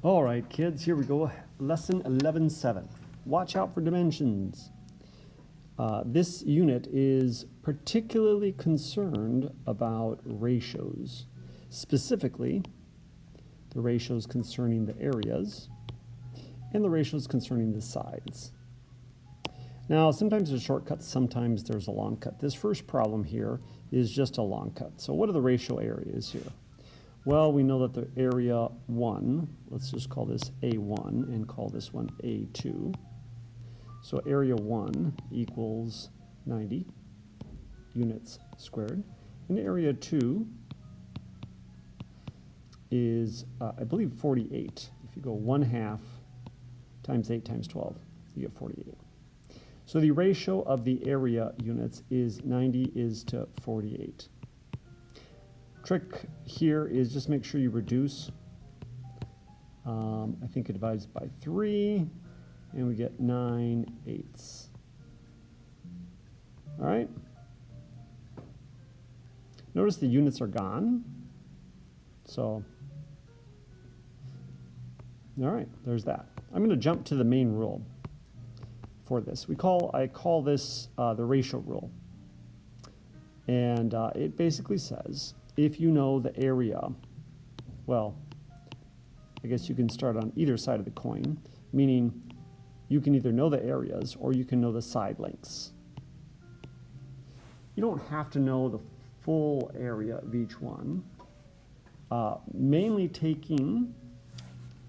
All right, kids, here we go. Lesson 11.7. Watch out for dimensions. This unit is particularly concerned about ratios, specifically the ratios concerning the areas and the ratios concerning the sides. Now, sometimes there's shortcuts, sometimes there's a long cut. This first problem here is just a long cut. So what are the ratio areas here? Well, we know that the area 1, let's just call this A1 and call this one A2. So area 1 equals 90 units squared. And area 2 is, I believe, 48. If you go 1/2 times 8 times 12, you get 48. So the ratio of the area units is 90 is to 48. Trick here is just make sure you reduce. I think it divides by 3, and we get 9/8. All right. Notice the units are gone. So, all right, there's that. I'm going to jump to the main rule for this. I call this the ratio rule. And it basically says, if you know the area, well, I guess you can start on either side of the coin, meaning you can either know the areas or you can know the side lengths. You don't have to know the full area of each one. Mainly taking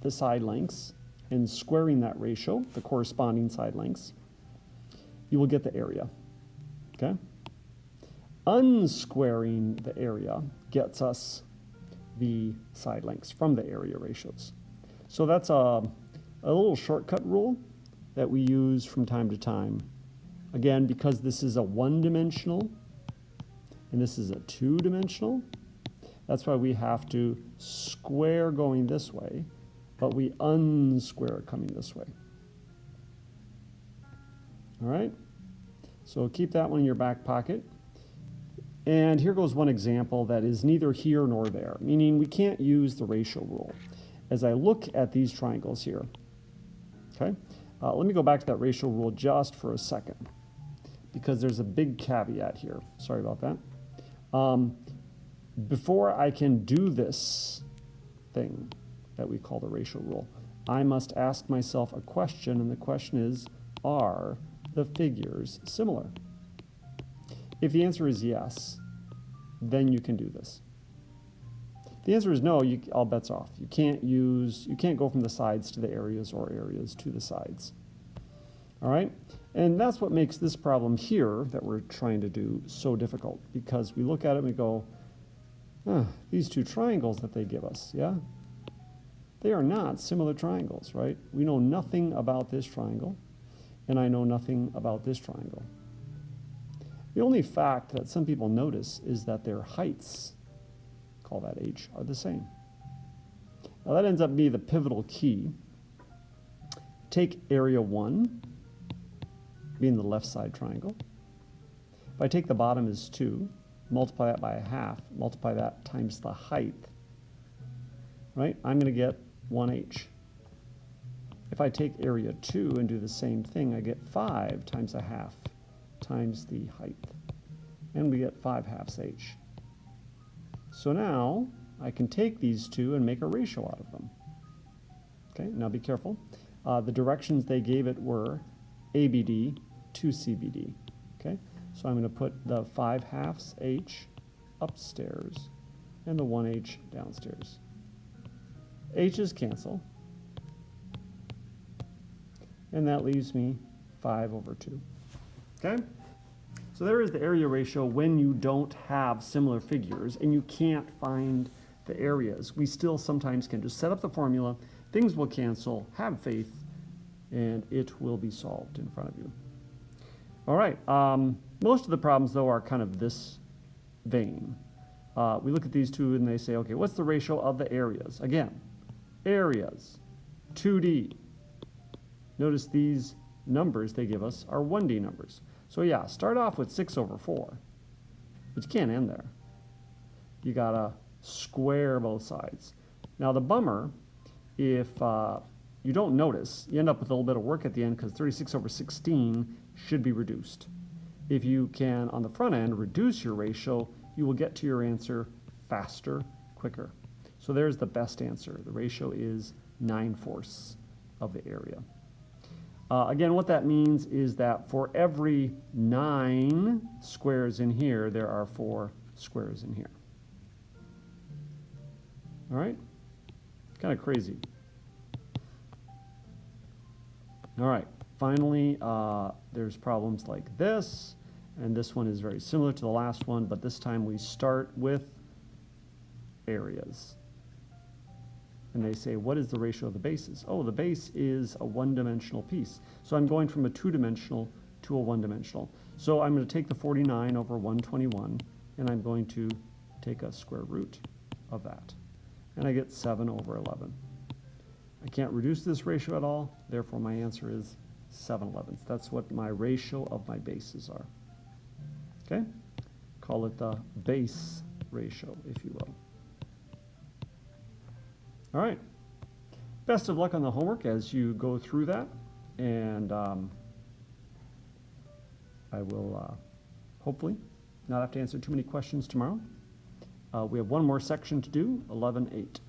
the side lengths and squaring that ratio, the corresponding side lengths, you will get the area, okay? Unsquaring the area gets us the side lengths from the area ratios. So that's a little shortcut rule that we use from time to time. Again, because this is a one-dimensional and this is a two-dimensional, that's why we have to square going this way, but we unsquare it coming this way. All right? So keep that one in your back pocket. And here goes one example that is neither here nor there, meaning we can't use the ratio rule. As I look at these triangles here, okay, let me go back to that ratio rule just for a second, because there's a big caveat here. Sorry about that. Before I can do this thing that we call the ratio rule, I must ask myself a question, and the question is, are the figures similar? If the answer is yes, then you can do this. If the answer is no, all bets off. You can't go from the sides to the areas or areas to the sides. All right? And that's what makes this problem here that we're trying to do so difficult, because we look at it and we go, these two triangles that they give us, yeah? They are not similar triangles, right? We know nothing about this triangle, and I know nothing about this triangle. The only fact that some people notice is that their heights, call that h, are the same. Now that ends up being the pivotal key. Take area 1, being the left side triangle. If I take the bottom as 2, multiply that by 1/2, multiply that times the height, right? I'm going to get 1h. If I take area 2 and do the same thing, I get 5 times 1/2 times the height, and we get 5/2 h. So now I can take these two and make a ratio out of them. Okay, now be careful. The directions they gave it were ABD to CBD. Okay, so I'm going to put the 5/2 h upstairs and the 1h downstairs. H's cancel, and that leaves me 5/2. Okay? So there is the area ratio when you don't have similar figures and you can't find the areas. We still sometimes can just set up the formula, things will cancel, have faith, and it will be solved in front of you. All right, most of the problems, though, are kind of this vein. We look at these two and they say, okay, what's the ratio of the areas? Again, areas, 2D. Notice these numbers they give us are 1D numbers. So yeah, start off with 6/4, but you can't end there. You gotta square both sides. Now the bummer if you don't notice, you end up with a little bit of work at the end because 36 over 16 should be reduced. If you can, on the front end, reduce your ratio, you will get to your answer faster, quicker. So there's the best answer. The ratio is 9/4 of the area. Again, what that means is that for every 9 squares in here, there are 4 squares in here. All right? Kind of crazy. All right, finally, there's problems like this, and this one is very similar to the last one, but this time we start with areas. And they say, what is the ratio of the bases? Oh, the base is a one-dimensional piece. So I'm going from a two-dimensional to a one-dimensional. So I'm going to take the 49 over 121, and I'm going to take a square root of that. And I get 7 over 11. I can't reduce this ratio at all, therefore my answer is 7/11. That's what my ratio of my bases are. Okay? Call it the base ratio, if you will. All right. Best of luck on the homework as you go through that, and I will hopefully not have to answer too many questions tomorrow. We have one more section to do, 11-8.